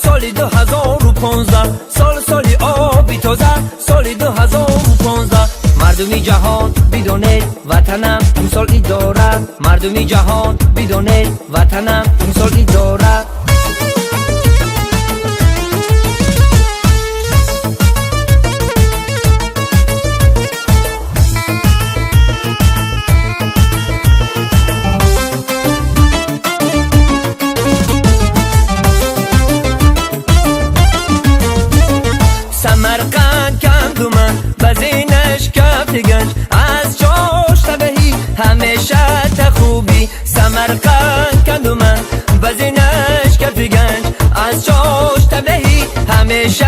سالی 2015 سالی آبی تازه سالی 2015 مردمی جهان بدونه وطنم این سالی داره مردمی جهان بدونه وطنم این سالی داره سمرقند کندومن بزینش کف گنج از جاش تبهی همیشه خوبی سمرقند کندومن بزینش کف گنج از جاش تبهی همیشه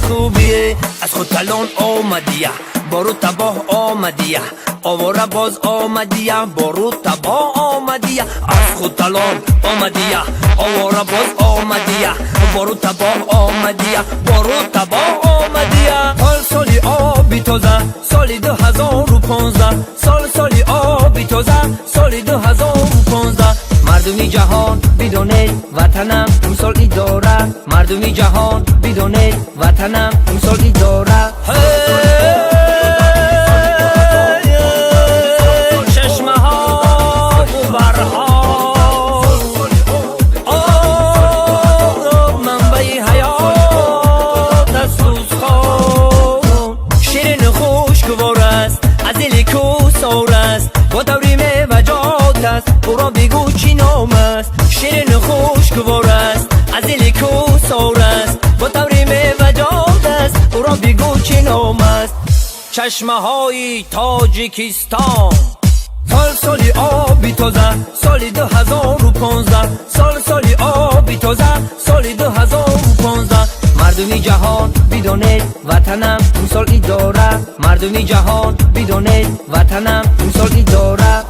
خوبی از خود تلون آمدیه بارو تباه آمدیه آواره باز آمدیه بارو تباه آمدیه از خود تلون آمدیه آواره باز آمدیه بارو تباه آمدیه بارو تباه آمدیه سالی آبی تازه سالی 2015 سالی آبی تازه سالی 2015 مردمی جهان بدونه وطنم این سالی داره مردمی جهان بدونه وطنم این سالی داره چشمه ها برها منبعی حیات از سوزخان شیرین خوشگوار است از دل کوسار است با توریم وجات است او را بگو چی نام است شیرین خوشگوار است از دل کوسار است با توریم وجات است او را بگو چی نام است چشمه های تاجیکستان سالی آبی تازه سالی 2015 سالی آبی تازه سالی 2015 مردمی جهان بدونه وطنم این سالی داره مردمی جهان بدونه وطنم این سالی داره